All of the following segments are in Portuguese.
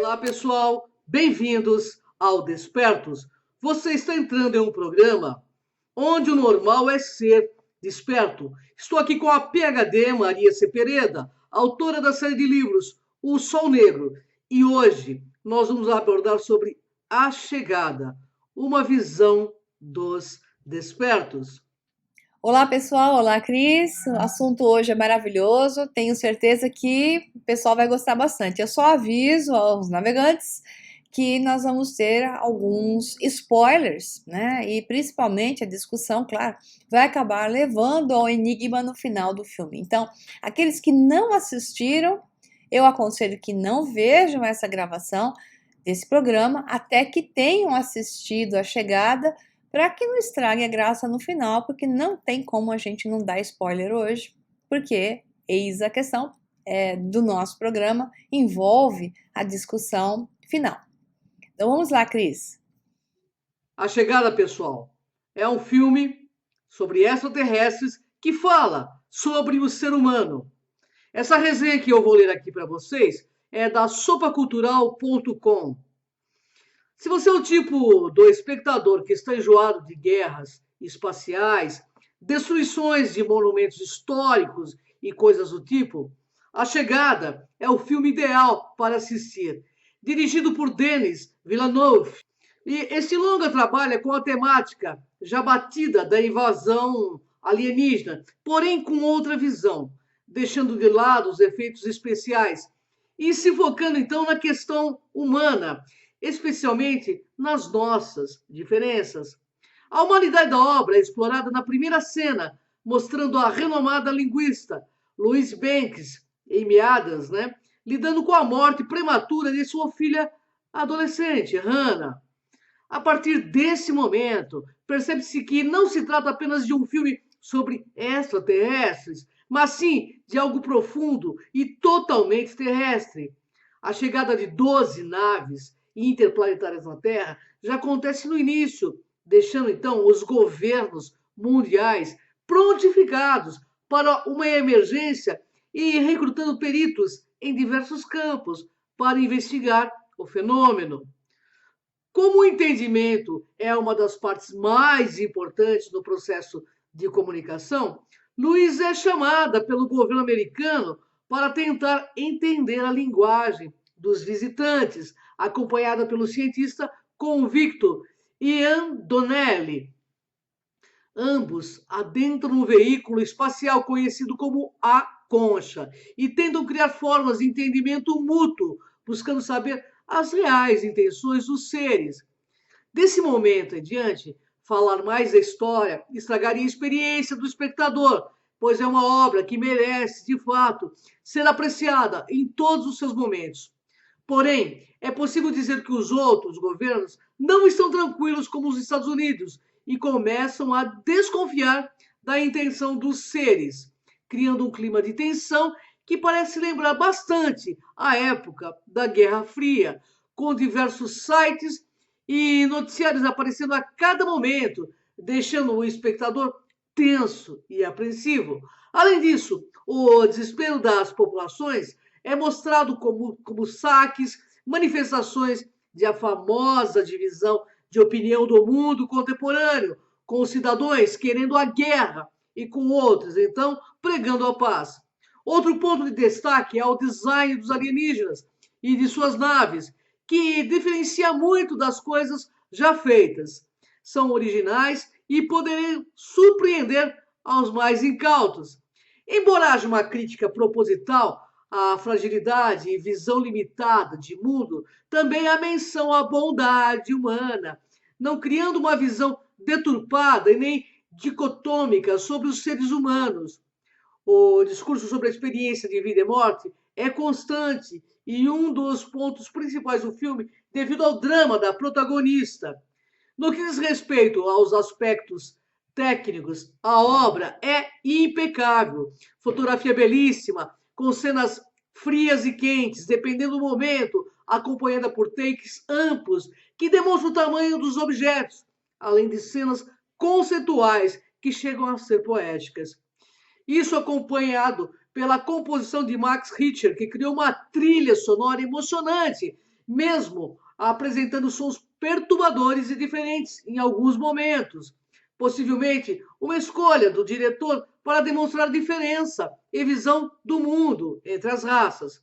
Olá, pessoal, bem-vindos ao Despertos. Você está entrando em um programa onde o normal é ser desperto. Estou aqui com a PhD Maria Cepereda, autora da série de livros O Sol Negro, e hoje nós vamos abordar sobre A Chegada, uma visão dos despertos. Olá, pessoal. Olá, Cris. O assunto hoje é maravilhoso. Tenho certeza que o pessoal vai gostar bastante. Eu só aviso aos navegantes que nós vamos ter alguns spoilers, né? E principalmente a discussão, claro, vai acabar levando ao enigma no final do filme. Então, aqueles que não assistiram, eu aconselho que não vejam essa gravação desse programa até que tenham assistido a chegada para que não estrague a graça no final, porque não tem como a gente não dar spoiler hoje, porque eis a questão do nosso programa envolve a discussão final. Então vamos lá, Cris. A Chegada, pessoal, é um filme sobre extraterrestres que fala sobre o ser humano. Essa resenha que eu vou ler aqui para vocês é da sopacultural.com. Se você é o tipo do espectador que está enjoado de guerras espaciais, destruições de monumentos históricos e coisas do tipo, A Chegada é o filme ideal para assistir. Dirigido por Denis Villeneuve, e esse longa trabalha com a temática já batida da invasão alienígena, porém com outra visão, deixando de lado os efeitos especiais e se focando então na questão humana, especialmente nas nossas diferenças. A humanidade da obra é explorada na primeira cena, mostrando a renomada linguista Louise Banks, Amy Adams, né, lidando com a morte prematura de sua filha adolescente, Hannah. A partir desse momento, percebe-se que não se trata apenas de um filme sobre extraterrestres, mas sim de algo profundo e totalmente terrestre. A chegada de 12 naves interplanetárias na Terra já acontece no início, deixando então os governos mundiais prontificados para uma emergência e recrutando peritos em diversos campos para investigar o fenômeno. Como o entendimento é uma das partes mais importantes no processo de comunicação, Luiz é chamada pelo governo americano para tentar entender a linguagem dos visitantes, acompanhada pelo cientista convicto Ian Donnelly. Ambos adentram um veículo espacial conhecido como a Concha e tentam criar formas de entendimento mútuo, buscando saber as reais intenções dos seres. Desse momento em diante, falar mais da história estragaria a experiência do espectador, pois é uma obra que merece, de fato, ser apreciada em todos os seus momentos. Porém, é possível dizer que os outros governos não estão tranquilos como os Estados Unidos e começam a desconfiar da intenção dos seres, criando um clima de tensão que parece lembrar bastante a época da Guerra Fria, com diversos sites e noticiários aparecendo a cada momento, deixando o espectador tenso e apreensivo. Além disso, o desespero das populações é mostrado como saques, manifestações de a famosa divisão de opinião do mundo contemporâneo, com os cidadãos querendo a guerra e com outros, então, pregando a paz. Outro ponto de destaque é o design dos alienígenas e de suas naves, que diferencia muito das coisas já feitas. São originais e poderiam surpreender aos mais incautos. Embora haja uma crítica proposital à fragilidade e visão limitada de mundo, também há menção à bondade humana, não criando uma visão deturpada e nem dicotômica sobre os seres humanos. O discurso sobre a experiência de vida e morte é constante e um dos pontos principais do filme devido ao drama da protagonista. No que diz respeito aos aspectos técnicos, a obra é impecável. Fotografia belíssima, com cenas frias e quentes, dependendo do momento, acompanhada por takes amplos que demonstram o tamanho dos objetos, além de cenas conceituais que chegam a ser poéticas. Isso acompanhado pela composição de Max Richter, que criou uma trilha sonora emocionante mesmo apresentando sons perturbadores e diferentes em alguns momentos. Possivelmente uma escolha do diretor para demonstrar diferença e visão do mundo entre as raças.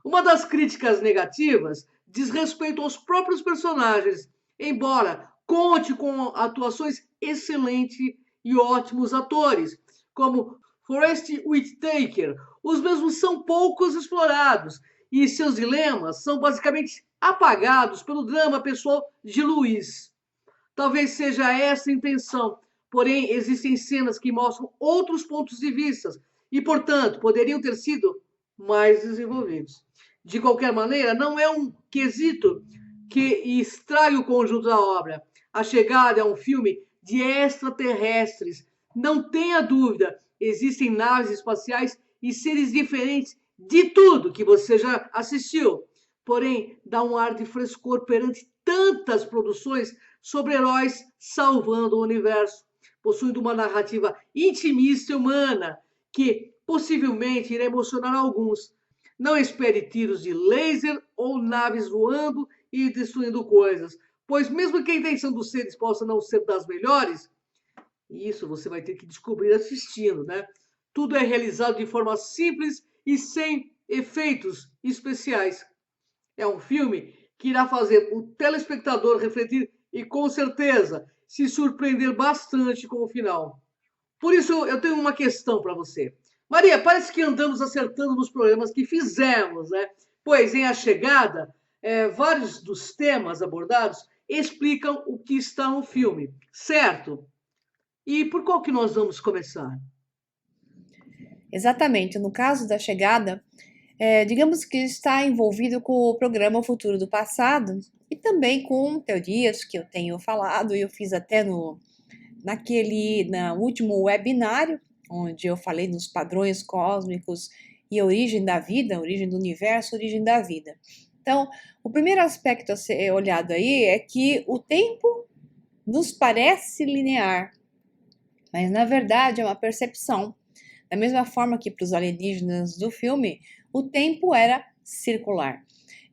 Uma das críticas negativas diz respeito aos próprios personagens, embora conte com atuações excelentes e ótimos atores, como Forest Whitaker. Os mesmos são poucos explorados e seus dilemas são basicamente apagados pelo drama pessoal de Luiz. Talvez seja essa a intenção, porém existem cenas que mostram outros pontos de vista e, portanto, poderiam ter sido mais desenvolvidos. De qualquer maneira, não é um quesito que estrague o conjunto da obra. A Chegada é um filme de extraterrestres. Não tenha dúvida, existem naves espaciais e seres diferentes de tudo que você já assistiu. Porém, dá um ar de frescor perante tantas produções sobre heróis salvando o universo, possuindo uma narrativa intimista e humana que possivelmente irá emocionar alguns. Não espere tiros de laser ou naves voando e destruindo coisas, pois mesmo que a intenção dos seres possa não ser das melhores, isso você vai ter que descobrir assistindo, né? Tudo é realizado de forma simples e sem efeitos especiais. É um filme que irá fazer o telespectador refletir e, com certeza, se surpreender bastante com o final. Por isso, eu tenho uma questão para você. Maria, parece que andamos acertando nos problemas que fizemos, né? Pois em A Chegada, vários dos temas abordados explicam o que está no filme, certo? E por qual que nós vamos começar? Exatamente. No caso da Chegada, digamos que está envolvido com o programa Futuro do Passado e também com teorias que eu tenho falado e eu fiz até no último webinário, onde eu falei nos padrões cósmicos e a origem da vida, a origem do universo, a origem da vida. Então, o primeiro aspecto a ser olhado aí é que o tempo nos parece linear, mas na verdade é uma percepção. Da mesma forma que para os alienígenas do filme, o tempo era circular.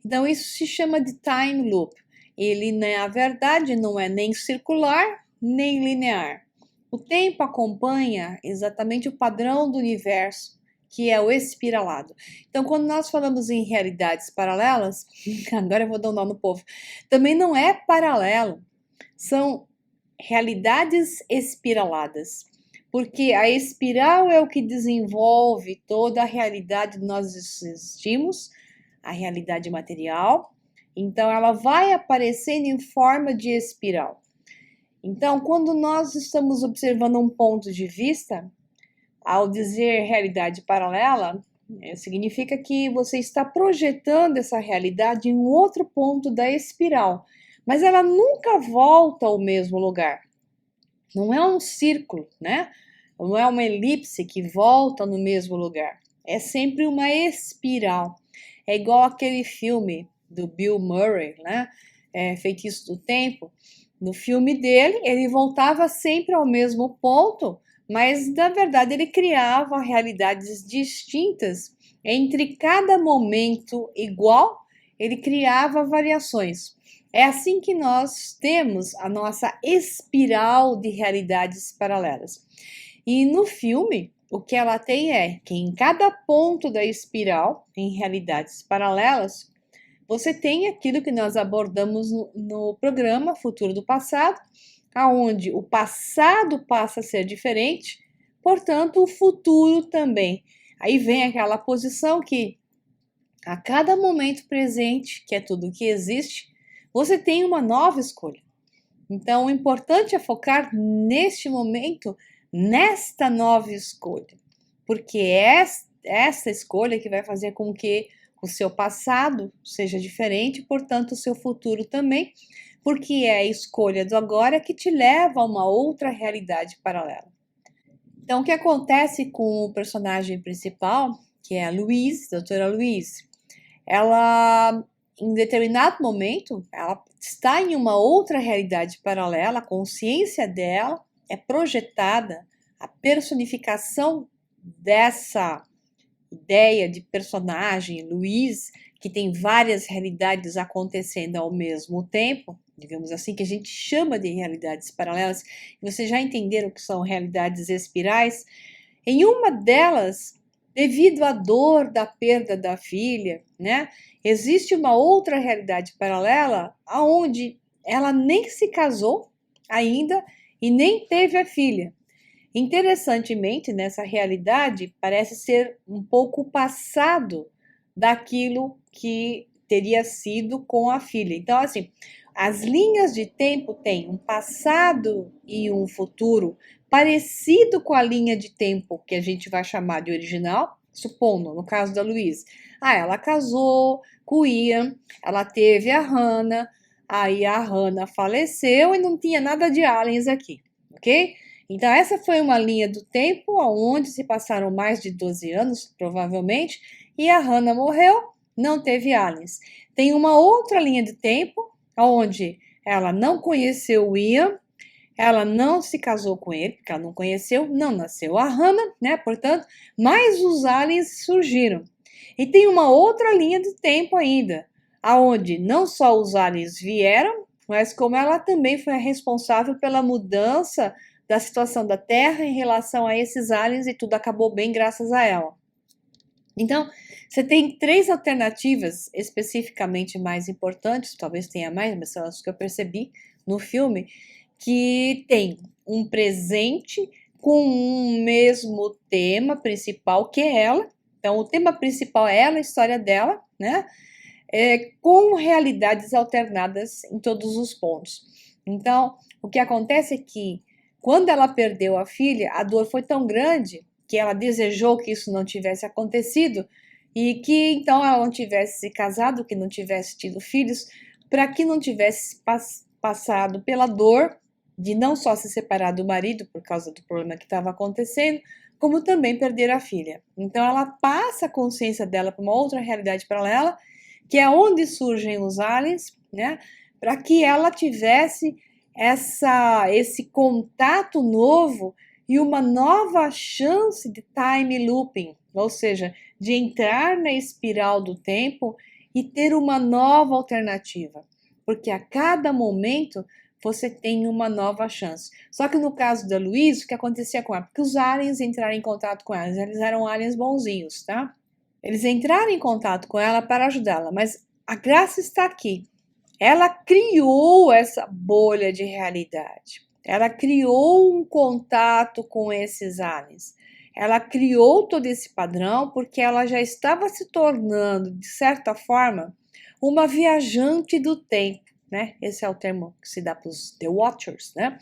Então, isso se chama de time loop. Ele, na verdade, não é nem circular, nem linear. O tempo acompanha exatamente o padrão do universo, que é o espiralado. Então, quando nós falamos em realidades paralelas, agora eu vou dar um nó no povo, também não é paralelo, são realidades espiraladas. Porque a espiral é o que desenvolve toda a realidade que nós existimos, a realidade material. Então, ela vai aparecendo em forma de espiral. Então, quando nós estamos observando um ponto de vista, ao dizer realidade paralela, significa que você está projetando essa realidade em um outro ponto da espiral, mas ela nunca volta ao mesmo lugar. Não é um círculo, né? Não é uma elipse que volta no mesmo lugar. É sempre uma espiral. É igual aquele filme do Bill Murray, né? Feitiço do Tempo. No filme dele, ele voltava sempre ao mesmo ponto, mas na verdade ele criava realidades distintas. Entre cada momento igual, ele criava variações. É assim que nós temos a nossa espiral de realidades paralelas. E no filme, o que ela tem é que em cada ponto da espiral, em realidades paralelas, você tem aquilo que nós abordamos no programa Futuro do Passado, aonde o passado passa a ser diferente, portanto, o futuro também. Aí vem aquela posição que a cada momento presente, que é tudo que existe, você tem uma nova escolha. Então, o importante é focar neste momento, nesta nova escolha, porque é essa escolha que vai fazer com que o seu passado seja diferente, portanto, o seu futuro também, porque é a escolha do agora que te leva a uma outra realidade paralela. Então, o que acontece com o personagem principal, que é a Louise, doutora Louise, ela, em determinado momento, ela está em uma outra realidade paralela, a consciência dela é projetada, a personificação dessa ideia de personagem, Louise, que tem várias realidades acontecendo ao mesmo tempo, digamos assim, que a gente chama de realidades paralelas. Vocês já entenderam o que são realidades espirais? Em uma delas, devido à dor da perda da filha, né, existe uma outra realidade paralela aonde ela nem se casou ainda e nem teve a filha. Interessantemente, nessa realidade, parece ser um pouco o passado daquilo que teria sido com a filha. Então, assim, as linhas de tempo têm um passado e um futuro parecido com a linha de tempo que a gente vai chamar de original, supondo, no caso da Louise. Ela casou com o Ian, ela teve a Hannah, aí a Hannah faleceu e não tinha nada de aliens aqui, ok? Então, essa foi uma linha do tempo onde se passaram mais de 12 anos, provavelmente, e a Hannah morreu, não teve aliens. Tem uma outra linha de tempo onde ela não conheceu o Ian, ela não se casou com ele, porque ela não conheceu, não nasceu a Hannah, né? Portanto, mas os aliens surgiram. E tem uma outra linha de tempo ainda, aonde não só os aliens vieram, mas como ela também foi a responsável pela mudança da situação da Terra em relação a esses aliens e tudo acabou bem graças a ela. Então, você tem 3 alternativas especificamente mais importantes, talvez tenha mais, mas são as que eu percebi no filme, que tem um presente com um mesmo tema principal, que é ela. Então, o tema principal é ela, a história dela, né? Com realidades alternadas em todos os pontos. Então, o que acontece é que, quando ela perdeu a filha, a dor foi tão grande que ela desejou que isso não tivesse acontecido e que então ela não tivesse se casado, que não tivesse tido filhos, para que não tivesse passado pela dor de não só se separar do marido por causa do problema que estava acontecendo, como também perder a filha. Então ela passa a consciência dela para uma outra realidade paralela, que é onde surgem os aliens, né? Para que ela tivesse esse contato novo e uma nova chance de time looping, ou seja, de entrar na espiral do tempo e ter uma nova alternativa, porque a cada momento você tem uma nova chance. Só que no caso da Louise, o que acontecia com ela? Porque os aliens entraram em contato com ela, eles eram aliens bonzinhos, tá? Eles entraram em contato com ela para ajudá-la, mas a graça está aqui. Ela criou essa bolha de realidade. Ela criou um contato com esses aliens. Ela criou todo esse padrão porque ela já estava se tornando, de certa forma, uma viajante do tempo, né? Esse é o termo que se dá para os The Watchers, né?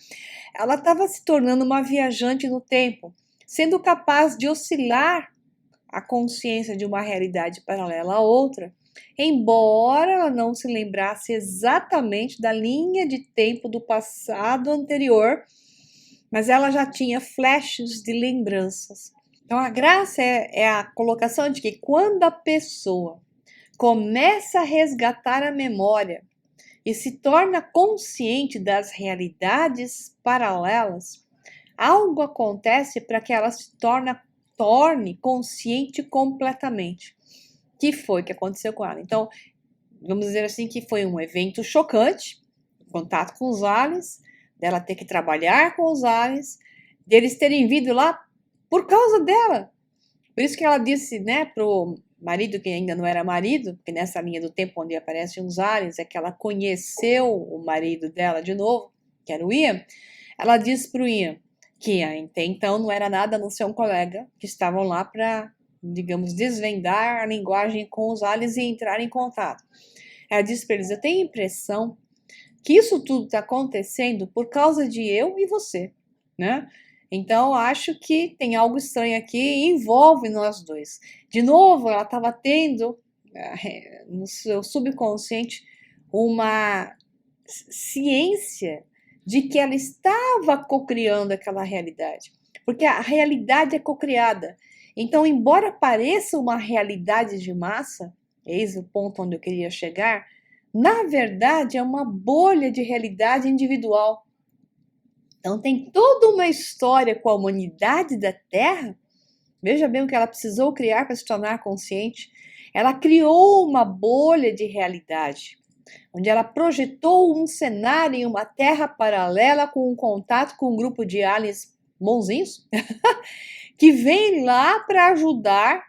Ela estava se tornando uma viajante no tempo, sendo capaz de oscilar a consciência de uma realidade paralela à outra, embora ela não se lembrasse exatamente da linha de tempo do passado anterior, mas ela já tinha flashes de lembranças. Então a graça é a colocação de que quando a pessoa começa a resgatar a memória e se torna consciente das realidades paralelas, algo acontece para que ela se torne consciente completamente. Que foi que aconteceu com ela? Então, vamos dizer assim que foi um evento chocante, contato com os aliens, dela ter que trabalhar com os aliens, deles terem vindo lá por causa dela. Por isso que ela disse, né, pro marido que ainda não era marido, porque nessa linha do tempo onde aparecem os aliens é que ela conheceu o marido dela de novo, que era o Ian. Ela disse pro Ian que até então não era nada a não ser um colega que estavam lá para, digamos, desvendar a linguagem com os aliens e entrar em contato. Ela disse para eles: eu tenho a impressão que isso tudo está acontecendo por causa de eu e você, né? Então, acho que tem algo estranho aqui e envolve nós dois. De novo, ela estava tendo no seu subconsciente uma ciência de que ela estava cocriando aquela realidade, porque a realidade é cocriada. Então, embora pareça uma realidade de massa, eis o ponto onde eu queria chegar, na verdade é uma bolha de realidade individual. Então, tem toda uma história com a humanidade da Terra. Veja bem o que ela precisou criar para se tornar consciente. Ela criou uma bolha de realidade, onde ela projetou um cenário em uma terra paralela com um contato com um grupo de aliens bonzinhos, que vem lá para ajudar,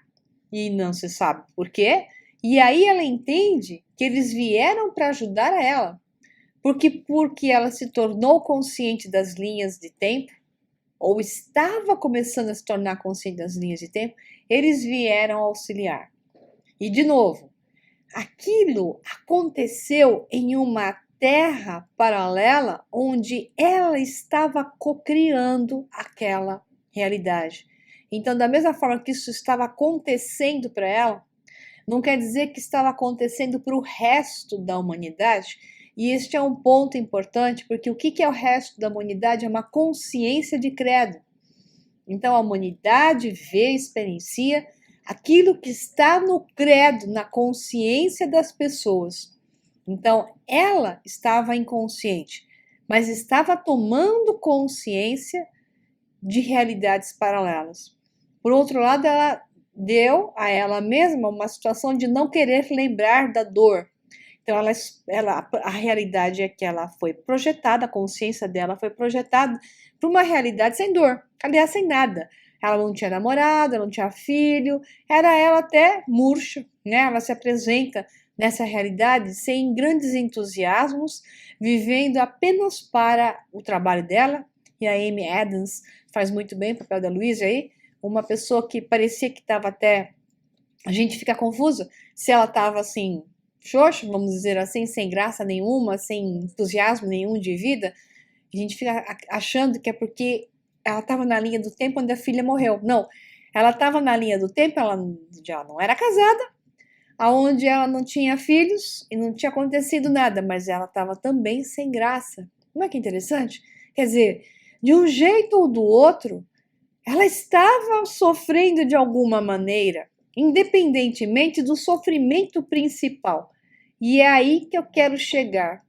e não se sabe por quê, e aí ela entende que eles vieram para ajudar a ela, porque ela se tornou consciente das linhas de tempo, ou estava começando a se tornar consciente das linhas de tempo, eles vieram auxiliar. E de novo, aquilo aconteceu em uma terra paralela onde ela estava cocriando aquela realidade. Então, da mesma forma que isso estava acontecendo para ela, não quer dizer que estava acontecendo para o resto da humanidade. E este é um ponto importante, porque o que é o resto da humanidade? É uma consciência de credo. Então, a humanidade vê, experiencia aquilo que está no credo, na consciência das pessoas. Então, ela estava inconsciente, mas estava tomando consciência de realidades paralelas. Por outro lado, ela deu a ela mesma uma situação de não querer lembrar da dor. Então, a realidade é que ela foi projetada, a consciência dela foi projetada para uma realidade sem dor, aliás, sem nada. Ela não tinha namorado, ela não tinha filho, era ela até murcha, né? Ela se apresenta nessa realidade sem grandes entusiasmos, vivendo apenas para o trabalho dela. E a Amy Adams faz muito bem o papel da Louise aí, uma pessoa que parecia que estava até... A gente fica confusa se ela estava assim, xoxa, vamos dizer assim, sem graça nenhuma, sem entusiasmo nenhum de vida. A gente fica achando que é porque ela estava na linha do tempo onde a filha morreu. Não, ela estava na linha do tempo, ela já não era casada, aonde ela não tinha filhos e não tinha acontecido nada, mas ela estava também sem graça. Não é que interessante? Quer dizer, de um jeito ou do outro, ela estava sofrendo de alguma maneira, independentemente do sofrimento principal. E é aí que eu quero chegar,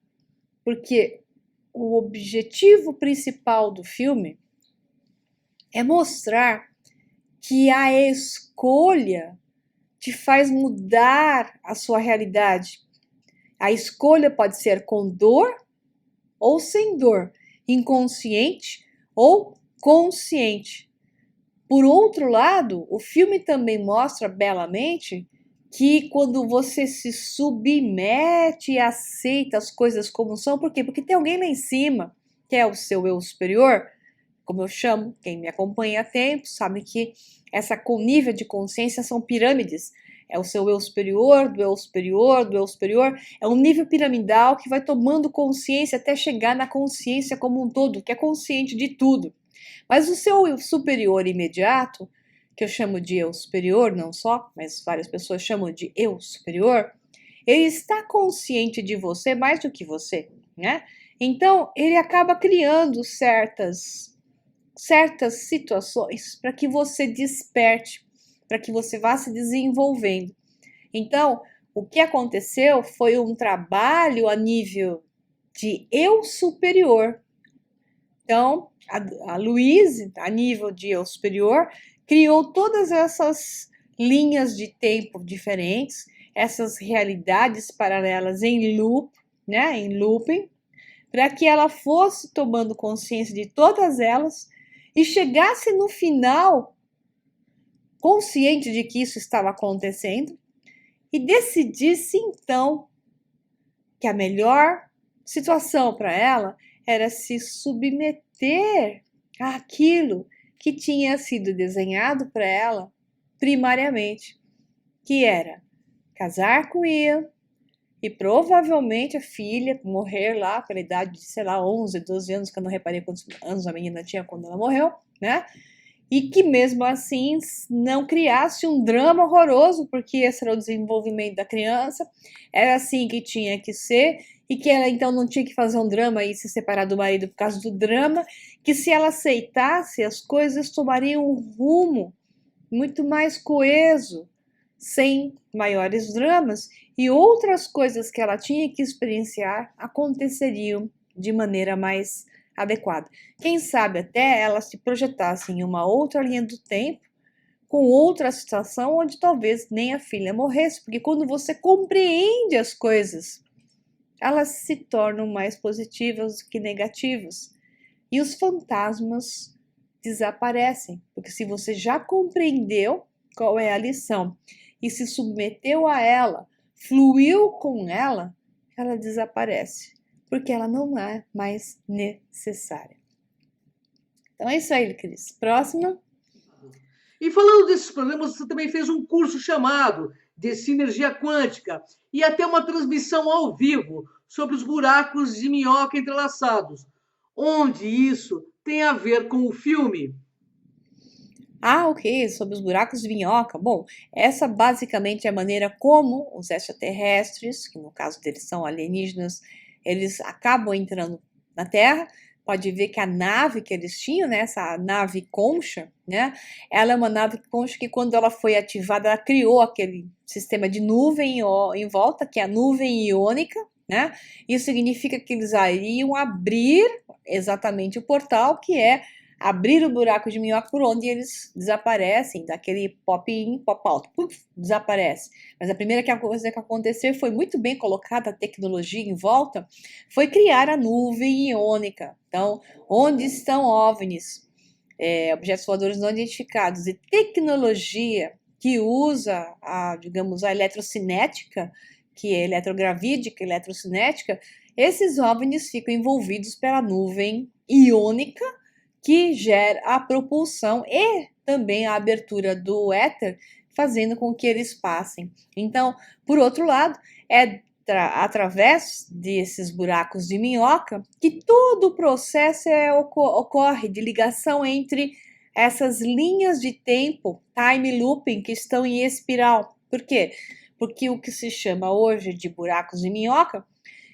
porque o objetivo principal do filme é mostrar que a escolha te faz mudar a sua realidade. A escolha pode ser com dor ou sem dor, inconsciente ou consciente. Por outro lado, o filme também mostra belamente que quando você se submete e aceita as coisas como são, por quê? Porque tem alguém lá em cima, que é o seu eu superior, como eu chamo, quem me acompanha há tempo sabe que essa nível de consciência são pirâmides. É o seu eu superior, do eu superior, do eu superior. É um nível piramidal que vai tomando consciência até chegar na consciência como um todo, que é consciente de tudo. Mas o seu eu superior imediato, que eu chamo de eu superior, não só, mas várias pessoas chamam de eu superior, ele está consciente de você mais do que você, né? Então, ele acaba criando certas situações para que você desperte, para que você vá se desenvolvendo. Então, o que aconteceu foi um trabalho a nível de eu superior. Então, a Louise, a nível de eu superior, criou todas essas linhas de tempo diferentes, essas realidades paralelas em loop, né, em looping, para que ela fosse tomando consciência de todas elas e chegasse no final consciente de que isso estava acontecendo e decidisse então que a melhor situação para ela era se submeter àquilo que tinha sido desenhado para ela primariamente, que era casar com Ian e provavelmente a filha morrer lá pela idade de, sei lá, 11, 12 anos, que eu não reparei quantos anos a menina tinha quando ela morreu, né? E que mesmo assim não criasse um drama horroroso, porque esse era o desenvolvimento da criança, era assim que tinha que ser, e que ela então não tinha que fazer um drama e se separar do marido por causa do drama, que se ela aceitasse, as coisas tomariam um rumo muito mais coeso, sem maiores dramas, e outras coisas que ela tinha que experienciar aconteceriam de maneira mais adequada. Quem sabe até ela se projetasse em uma outra linha do tempo com outra situação onde talvez nem a filha morresse, porque quando você compreende as coisas, elas se tornam mais positivas do que negativas. E os fantasmas desaparecem, porque se você já compreendeu qual é a lição e se submeteu a ela, fluiu com ela, ela desaparece, porque ela não é mais necessária. Então é isso aí, Cris. Próxima. E falando desses problemas, você também fez um curso chamado de Sinergia Quântica e até uma transmissão ao vivo sobre os buracos de minhoca entrelaçados. Onde isso tem a ver com o filme? Ah, ok, sobre os buracos de minhoca. Bom, essa basicamente é a maneira como os extraterrestres, que no caso deles são alienígenas, eles acabam entrando na Terra. Pode ver que a nave que eles tinham, né, essa nave concha, né, ela é uma nave concha que quando ela foi ativada, ela criou aquele sistema de nuvem em volta, que é a nuvem iônica, né? Isso significa que eles iriam abrir exatamente o portal, que é abrir o buraco de minhoca por onde eles desaparecem, daquele pop-in, pop-out, desaparece. Mas a primeira coisa que aconteceu foi muito bem colocada a tecnologia em volta, foi criar a nuvem iônica. Então, onde estão OVNIs, objetos voadores não identificados, e tecnologia que usa digamos, a eletrocinética, que é eletrogravídica, eletrocinética, esses OVNIs ficam envolvidos pela nuvem iônica, que gera a propulsão e também a abertura do éter, fazendo com que eles passem. Então, por outro lado, é através desses buracos de minhoca que todo o processo ocorre de ligação entre essas linhas de tempo, time looping, que estão em espiral. Por quê? Porque o que se chama hoje de buracos de minhoca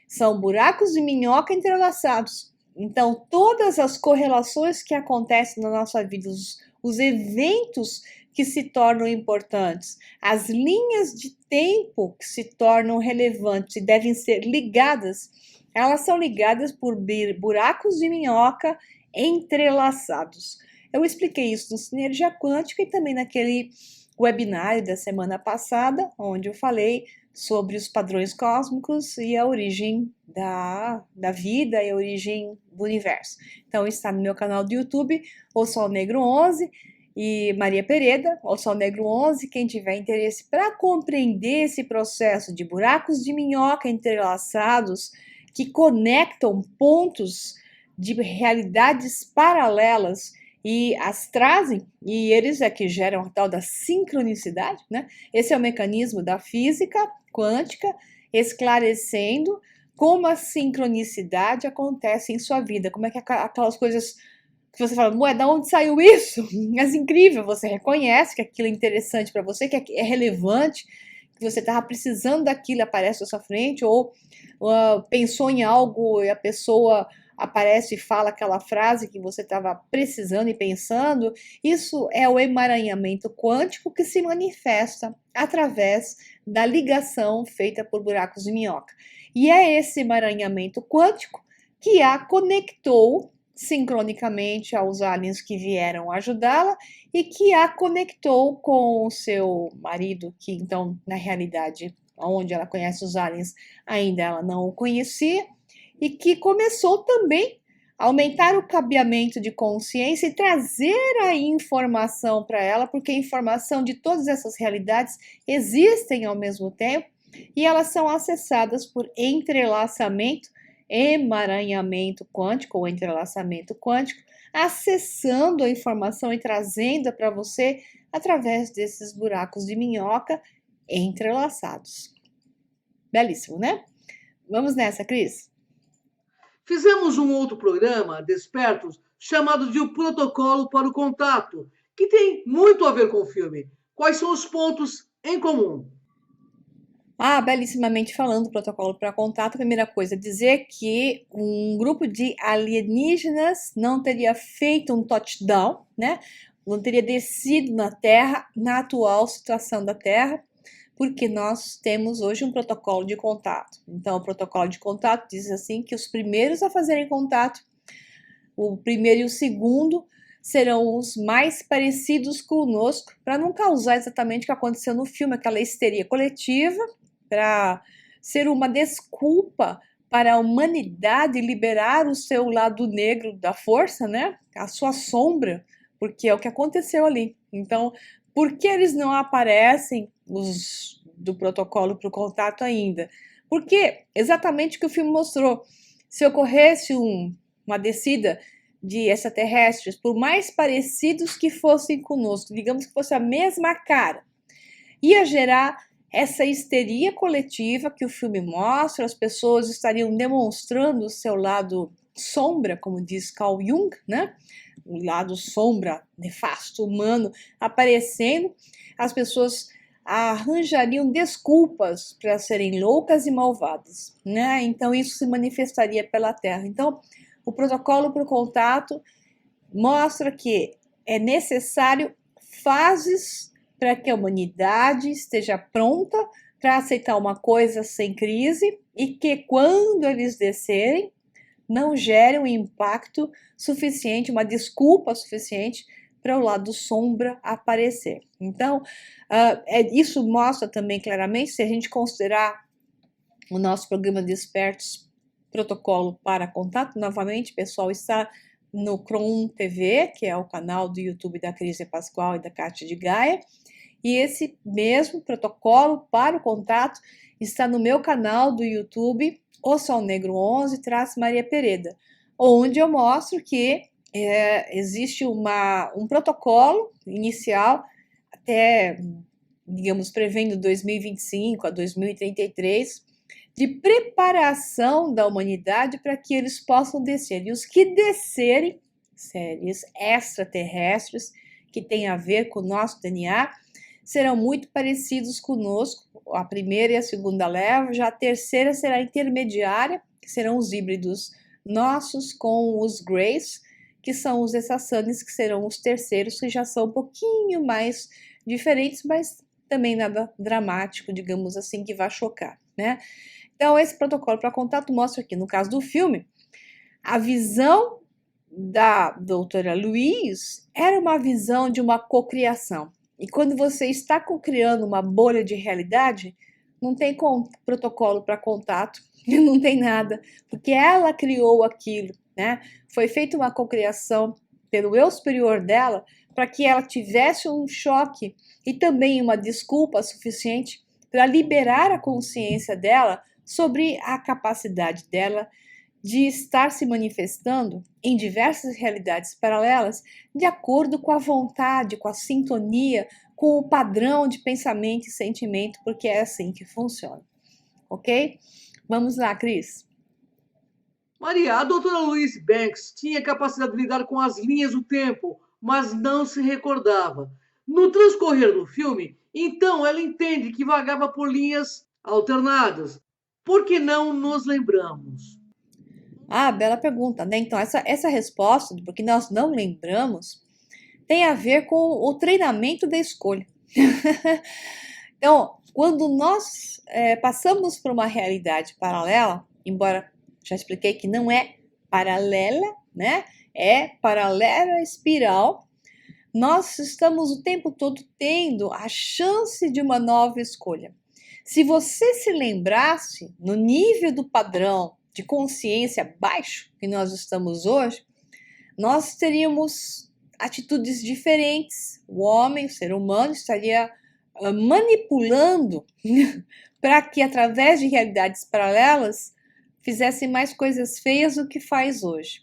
são buracos de minhoca entrelaçados. Então, todas as correlações que acontecem na nossa vida, os eventos que se tornam importantes, as linhas de tempo que se tornam relevantes e devem ser ligadas, elas são ligadas por buracos de minhoca entrelaçados. Eu expliquei isso no Sinergia Quântica e também naquele webinário da semana passada, onde eu falei sobre os padrões cósmicos e a origem da vida e a origem do universo. Então está no meu canal do YouTube, O Sol Negro 11, e Maria Pereda, O Sol Negro 11, quem tiver interesse para compreender esse processo de buracos de minhoca entrelaçados que conectam pontos de realidades paralelas e as trazem, e eles é que geram a tal da sincronicidade, né? Esse é o mecanismo da física quântica, esclarecendo como a sincronicidade acontece em sua vida, como é que aquelas coisas que você fala, ué, da onde saiu isso? É incrível, você reconhece que aquilo é interessante para você, que é relevante, que você estava precisando daquilo, aparece à sua frente, ou pensou em algo e a pessoa aparece e fala aquela frase que você estava precisando e pensando. Isso é o emaranhamento quântico que se manifesta através da ligação feita por buracos de minhoca. E é esse emaranhamento quântico que a conectou sincronicamente aos aliens que vieram ajudá-la e que a conectou com o seu marido, que então, na realidade, onde ela conhece os aliens, ainda ela não o conhecia, e que começou também a aumentar o cabeamento de consciência e trazer a informação para ela, porque a informação de todas essas realidades existem ao mesmo tempo e elas são acessadas por entrelaçamento, emaranhamento quântico ou entrelaçamento quântico, acessando a informação e trazendo para você através desses buracos de minhoca entrelaçados. Belíssimo, né? Vamos nessa, Cris? Fizemos um outro programa, Despertos, chamado de O Protocolo para o Contato, que tem muito a ver com o filme. Quais são os pontos em comum? Belíssimamente falando, protocolo para contato, a primeira coisa, dizer que um grupo de alienígenas não teria feito um touchdown, né? Não teria descido na Terra, na atual situação da Terra, porque nós temos hoje um protocolo de contato. Então, o protocolo de contato diz assim que os primeiros a fazerem contato, o primeiro e o segundo, serão os mais parecidos conosco, para não causar exatamente o que aconteceu no filme, aquela histeria coletiva, para ser uma desculpa para a humanidade liberar o seu lado negro da força, né? A sua sombra, porque é o que aconteceu ali. Então, por que eles não aparecem, os do protocolo para o contato ainda? Porque exatamente o que o filme mostrou. Se ocorresse uma descida de extraterrestres, por mais parecidos que fossem conosco, digamos que fosse a mesma cara, ia gerar essa histeria coletiva que o filme mostra, as pessoas estariam demonstrando o seu lado sombra, como diz Carl Jung, né? O lado sombra, nefasto, humano, aparecendo, as pessoas arranjariam desculpas para serem loucas e malvadas, né? Então isso se manifestaria pela Terra. Então, o protocolo para o contato mostra que é necessário fases para que a humanidade esteja pronta para aceitar uma coisa sem crise e que quando eles descerem, não gere um impacto suficiente, uma desculpa suficiente para o lado sombra aparecer. Então, isso mostra também claramente, se a gente considerar o nosso programa de expertos protocolo para contato, novamente, pessoal, está no Cron TV, que é o canal do YouTube da Cris Pascoal e da Cátia de Gaia, e esse mesmo protocolo para o contato está no meu canal do YouTube, O Sol Negro 11, Maria Pereda, onde eu mostro que existe um protocolo inicial até, digamos, prevendo 2025 a 2033, de preparação da humanidade para que eles possam descer. E os que descerem, seres extraterrestres, que têm a ver com o nosso DNA, serão muito parecidos conosco, a primeira e a segunda leva, já a terceira será intermediária, que serão os híbridos nossos com os Greys, que são os Essasanis, que serão os terceiros, que já são um pouquinho mais diferentes, mas também nada dramático, digamos assim, que vai chocar, né? Então, esse protocolo para contato mostra aqui, no caso do filme, a visão da doutora Louise era uma visão de uma cocriação. E quando você está cocriando uma bolha de realidade, não tem protocolo para contato, não tem nada, porque ela criou aquilo, né? Foi feita uma cocriação pelo eu superior dela para que ela tivesse um choque e também uma desculpa suficiente para liberar a consciência dela sobre a capacidade dela de estar se manifestando em diversas realidades paralelas de acordo com a vontade, com a sintonia, com o padrão de pensamento e sentimento, porque é assim que funciona, ok? Vamos lá, Cris. Maria, a doutora Louise Banks tinha capacidade de lidar com as linhas do tempo, mas não se recordava. No transcorrer do filme, então ela entende que vagava por linhas alternadas. Por que não nos lembramos? Ah, bela pergunta, né? Então, essa resposta, porque nós não lembramos, tem a ver com o treinamento da escolha. Então, quando nós passamos por uma realidade paralela, embora já expliquei que não é paralela, né? É paralela espiral, nós estamos o tempo todo tendo a chance de uma nova escolha. Se você se lembrasse no nível do padrão de consciência baixo que nós estamos hoje, nós teríamos atitudes diferentes. O homem, o ser humano, estaria manipulando para que, através de realidades paralelas, fizesse mais coisas feias do que faz hoje.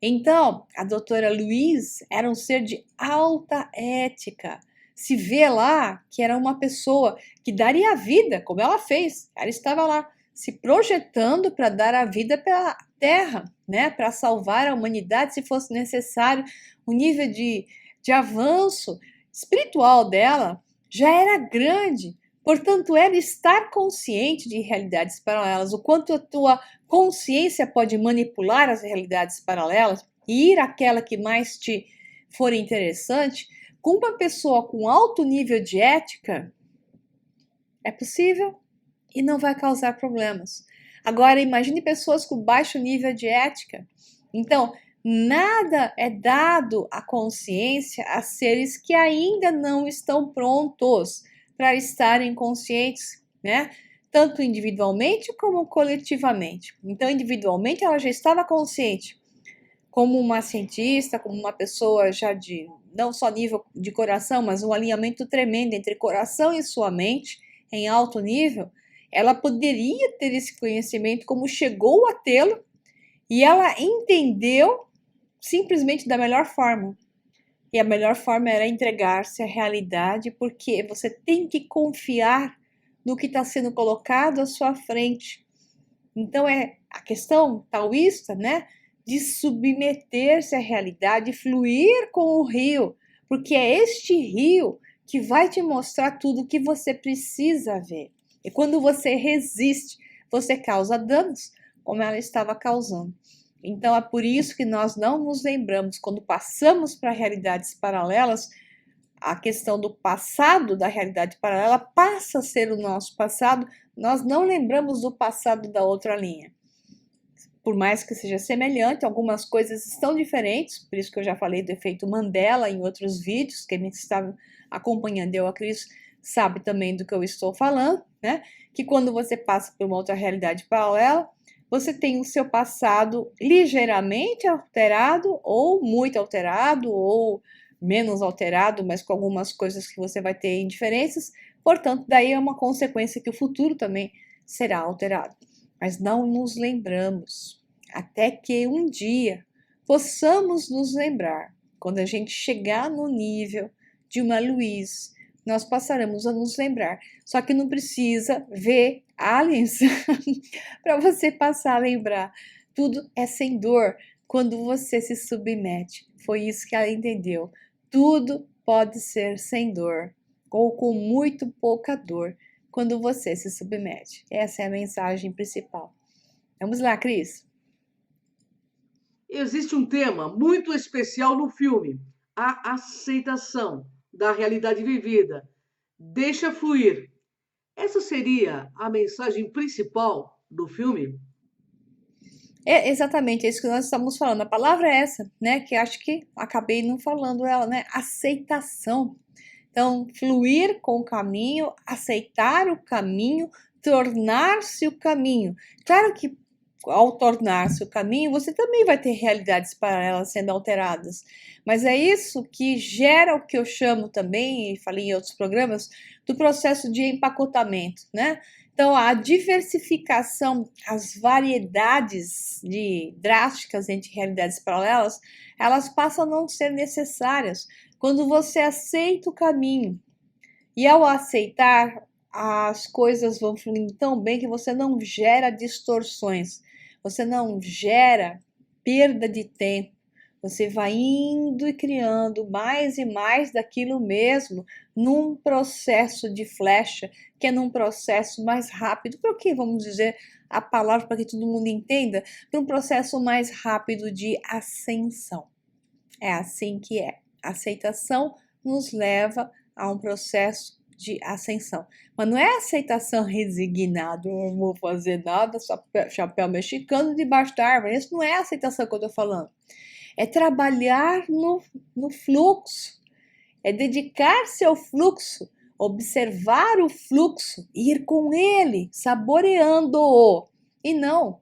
Então, a doutora Louise era um ser de alta ética. Se vê lá que era uma pessoa que daria a vida, como ela fez. Ela estava lá se projetando para dar a vida pela Terra, né? Para salvar a humanidade se fosse necessário. O nível de avanço espiritual dela já era grande. Portanto, ela estar consciente de realidades paralelas, o quanto a tua consciência pode manipular as realidades paralelas e ir àquela que mais te for interessante, com uma pessoa com alto nível de ética, é possível e não vai causar problemas. Agora, imagine pessoas com baixo nível de ética. Então, Nada é dado à consciência a seres que ainda não estão prontos para estarem conscientes, né? Tanto individualmente como coletivamente. Então, individualmente, ela já estava consciente, como uma cientista, como uma pessoa já de não só nível de coração, mas um alinhamento tremendo entre coração e sua mente, em alto nível. Ela poderia ter esse conhecimento, como chegou a tê-lo, e ela entendeu simplesmente da melhor forma. E a melhor forma era entregar-se à realidade, porque você tem que confiar no que está sendo colocado à sua frente. Então é a questão taoísta, né, de submeter-se à realidade e fluir com o rio, porque é este rio que vai te mostrar tudo o que você precisa ver. E quando você resiste, você causa danos, como ela estava causando. Então é por isso que nós não nos lembramos, quando passamos para realidades paralelas, a questão do passado da realidade paralela passa a ser o nosso passado, nós não lembramos do passado da outra linha. Por mais que seja semelhante, algumas coisas estão diferentes, por isso que eu já falei do efeito Mandela em outros vídeos, quem está acompanhando eu, a Cris, sabe também do que eu estou falando, né? Que quando você passa por uma outra realidade paralela, você tem o seu passado ligeiramente alterado, ou muito alterado, ou menos alterado, mas com algumas coisas que você vai ter indiferenças. Portanto, daí é uma consequência que o futuro também será alterado. Mas não nos lembramos, até que um dia possamos nos lembrar. Quando a gente chegar no nível de uma Luiz, nós passaremos a nos lembrar. Só que não precisa ver aliens para você passar a lembrar. Tudo é sem dor quando você se submete. Foi isso que ela entendeu. Tudo pode ser sem dor ou com muito pouca dor quando você se submete. Essa é a mensagem principal. Vamos lá, Cris. Existe um tema muito especial no filme: a aceitação da realidade vivida. Deixa fluir. Essa seria a mensagem principal do filme? É exatamente isso que nós estamos falando. A palavra é essa, né? Que acho que acabei não falando ela, né? Aceitação. Então, fluir com o caminho, aceitar o caminho, tornar-se o caminho. Claro que ao tornar-se o caminho, você também vai ter realidades paralelas sendo alteradas. Mas é isso que gera o que eu chamo também, e falei em outros programas, do processo de empacotamento, né? Então, a diversificação, as variedades de drásticas entre realidades paralelas, elas passam a não ser necessárias quando você aceita o caminho. E ao aceitar, as coisas vão fluindo tão bem que você não gera distorções, você não gera perda de tempo. Você vai indo e criando mais e mais daquilo mesmo num processo de flecha, que é num processo mais rápido. Por que vamos dizer a palavra para que todo mundo entenda? Para um processo mais rápido de ascensão. É assim que é. A aceitação nos leva a um processo de ascensão. Mas não é aceitação resignada, eu não vou fazer nada, chapéu mexicano debaixo da árvore. Isso não é a aceitação que eu estou falando. É trabalhar no fluxo, é dedicar-se ao fluxo, observar o fluxo, ir com ele, saboreando-o, e não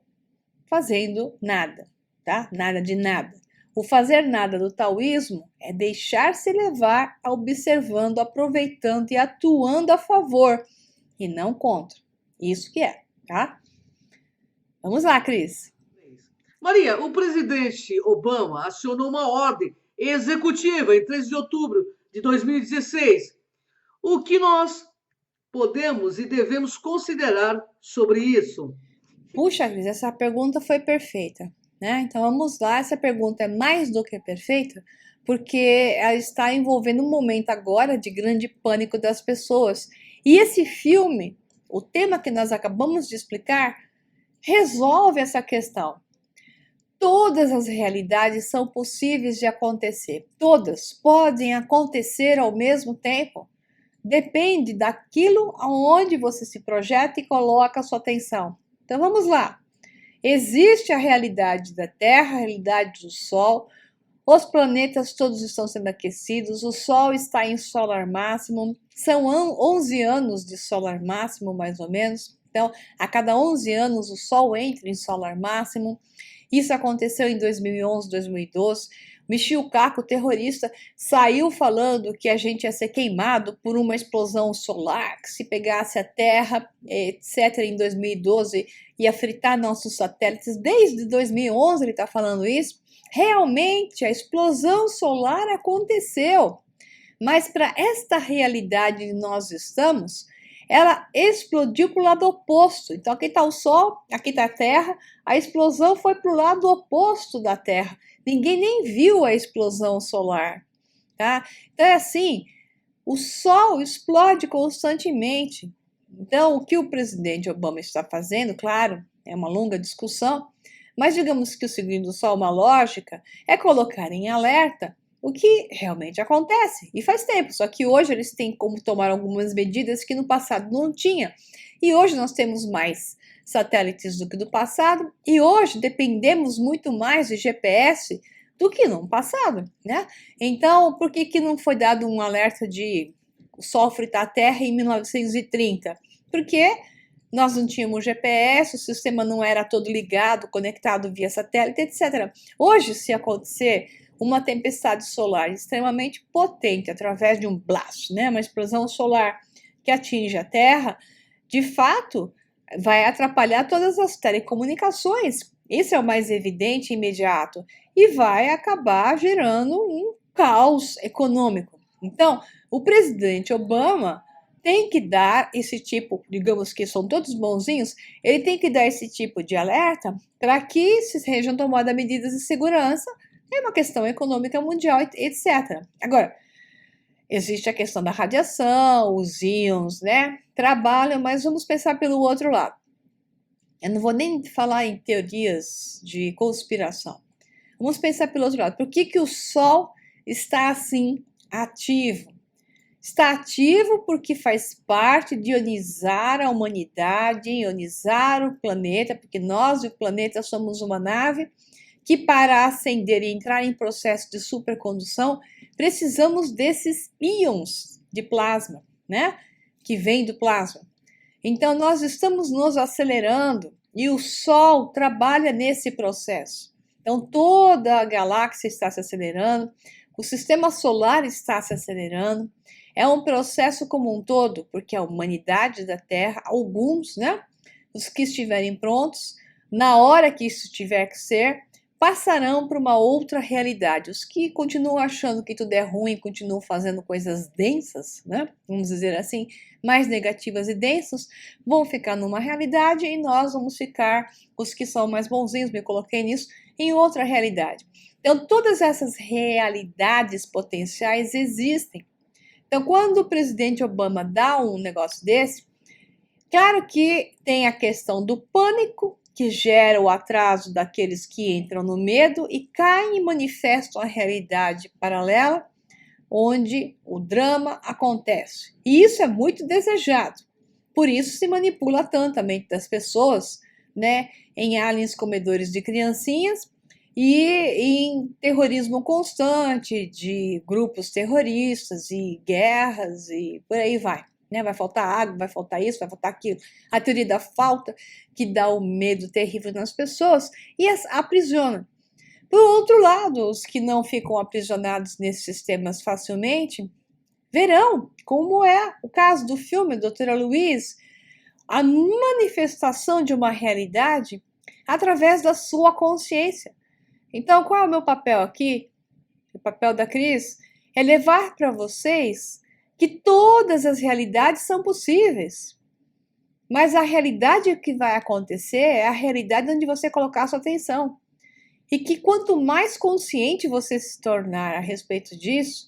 fazendo nada, tá? Nada de nada. O fazer nada do taoísmo é deixar-se levar, observando, aproveitando e atuando a favor e não contra. Isso que é, tá? Vamos lá, Cris. Maria, o presidente Obama acionou uma ordem executiva em 3 de outubro de 2016. O que nós podemos e devemos considerar sobre isso? Puxa, Cris, essa pergunta foi perfeita, né? Então vamos lá, essa pergunta é mais do que perfeita, porque ela está envolvendo um momento agora de grande pânico das pessoas. E esse filme, o tema que nós acabamos de explicar, resolve essa questão. Todas as realidades são possíveis de acontecer, todas podem acontecer ao mesmo tempo. Depende daquilo aonde você se projeta e coloca a sua atenção. Então vamos lá. Existe a realidade da Terra, a realidade do Sol. Os planetas todos estão sendo aquecidos, o Sol está em solar máximo, são 11 anos de solar máximo, mais ou menos. Então, a cada 11 anos o Sol entra em solar máximo. Isso aconteceu em 2011, 2012. Michio Kaku, terrorista, saiu falando que a gente ia ser queimado por uma explosão solar, que se pegasse a Terra, etc., em 2012, ia fritar nossos satélites. Desde 2011 ele está falando isso. Realmente, a explosão solar aconteceu, mas para esta realidade que nós estamos, ela explodiu para o lado oposto. Então, aqui está o Sol, aqui está a Terra, a explosão foi para o lado oposto da Terra. Ninguém nem viu a explosão solar, tá? Então, é assim, o Sol explode constantemente. Então, o que o presidente Obama está fazendo, claro, é uma longa discussão, mas digamos que o segundo só uma lógica é colocar em alerta o que realmente acontece. E faz tempo, só que hoje eles têm como tomar algumas medidas que no passado não tinha. E hoje nós temos mais satélites do que do passado, e hoje dependemos muito mais de GPS do que no passado, né? Então, por que não foi dado um alerta de o Sol fritar a Terra em 1930? Porque nós não tínhamos GPS, o sistema não era todo ligado, conectado via satélite, etc. Hoje, se acontecer uma tempestade solar extremamente potente através de um blast, né, uma explosão solar que atinge a Terra, de fato, vai atrapalhar todas as telecomunicações. Isso é o mais evidente e imediato. E vai acabar gerando um caos econômico. Então, o presidente Obama tem que dar esse tipo, digamos que são todos bonzinhos, ele tem que dar esse tipo de alerta para que se sejam tomadas medidas de segurança. É uma questão econômica mundial, etc. Agora, existe a questão da radiação, os íons, né? Trabalham, mas vamos pensar pelo outro lado. Eu não vou nem falar em teorias de conspiração. Vamos pensar pelo outro lado. Por que o Sol está assim ativo? Está ativo porque faz parte de ionizar a humanidade, ionizar o planeta, porque nós e o planeta somos uma nave que, para acender e entrar em processo de supercondução, precisamos desses íons de plasma, né? Que vem do plasma. Então, nós estamos nos acelerando e o Sol trabalha nesse processo. Então, toda a galáxia está se acelerando, o sistema solar está se acelerando. É um processo como um todo, porque a humanidade da Terra, alguns, né, os que estiverem prontos, na hora que isso tiver que ser, passarão para uma outra realidade. Os que continuam achando que tudo é ruim, continuam fazendo coisas densas, né, vamos dizer assim, mais negativas e densas, vão ficar numa realidade e nós vamos ficar, os que são mais bonzinhos, me coloquei nisso, em outra realidade. Então, todas essas realidades potenciais existem. Então, quando o presidente Obama dá um negócio desse, claro que tem a questão do pânico, que gera o atraso daqueles que entram no medo e caem e manifestam a realidade paralela, onde o drama acontece. E isso é muito desejado. Por isso se manipula tanto a mente das pessoas, né, em aliens comedores de criancinhas, e em terrorismo constante de grupos terroristas e guerras e por aí vai. Né? Vai faltar água, vai faltar isso, vai faltar aquilo. A teoria da falta, que dá o medo terrível nas pessoas e as aprisiona. Por outro lado, os que não ficam aprisionados nesses sistemas facilmente verão, como é o caso do filme Doutora Louise, a manifestação de uma realidade através da sua consciência. Então, qual é o meu papel aqui? O papel da Cris é levar para vocês que todas as realidades são possíveis. Mas a realidade que vai acontecer é a realidade onde você colocar a sua atenção. E que quanto mais consciente você se tornar a respeito disso,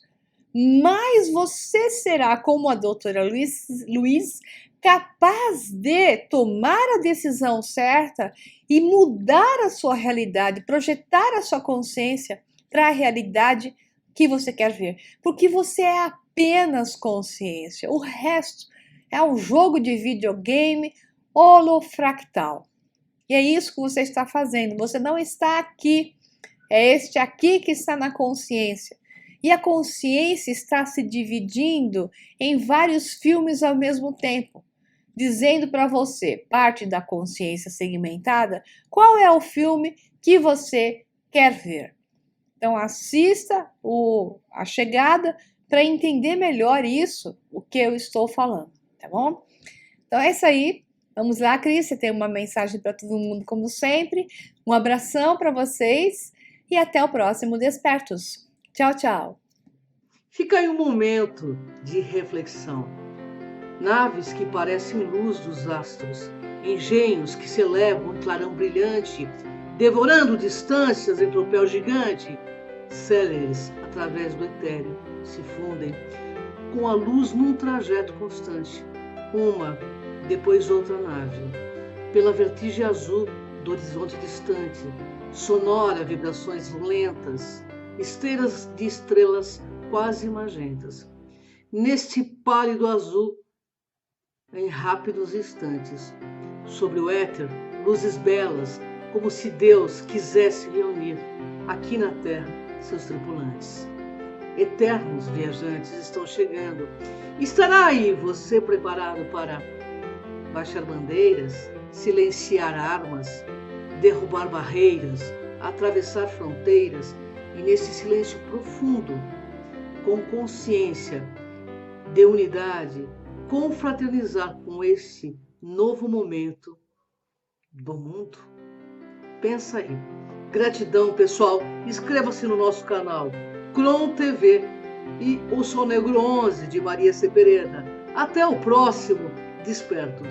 mais você será, como a doutora Luiz, capaz de tomar a decisão certa e mudar a sua realidade, projetar a sua consciência para a realidade que você quer ver. Porque você é apenas consciência. O resto é um jogo de videogame holofractal. E é isso que você está fazendo. Você não está aqui. É este aqui que está na consciência. E a consciência está se dividindo em vários filmes ao mesmo tempo, dizendo para você, parte da consciência segmentada, qual é o filme que você quer ver. Então assista a chegada para entender melhor isso, o que eu estou falando, tá bom? Então é isso aí. Vamos lá, Cris, você tem uma mensagem para todo mundo, como sempre. Um abração para vocês e até o próximo Despertos. Tchau, tchau. Fica aí um momento de reflexão. Naves que parecem luz dos astros, engenhos que se elevam em clarão brilhante, devorando distâncias em tropel gigante, céleres através do etéreo, se fundem com a luz num trajeto constante, uma, depois outra nave, pela vertigem azul do horizonte distante, sonora vibrações lentas, esteiras de estrelas quase magentas. Neste pálido azul, em rápidos instantes, sobre o éter, luzes belas, como se Deus quisesse reunir aqui na Terra seus tripulantes. Eternos viajantes estão chegando. Estará aí você preparado para baixar bandeiras, silenciar armas, derrubar barreiras, atravessar fronteiras e nesse silêncio profundo, com consciência de unidade, confraternizar com esse novo momento do mundo? Pensa aí. Gratidão, pessoal. Inscreva-se no nosso canal Cron TV e o Sol Negro 11 de Maria Cepereda. Até o próximo Despertos.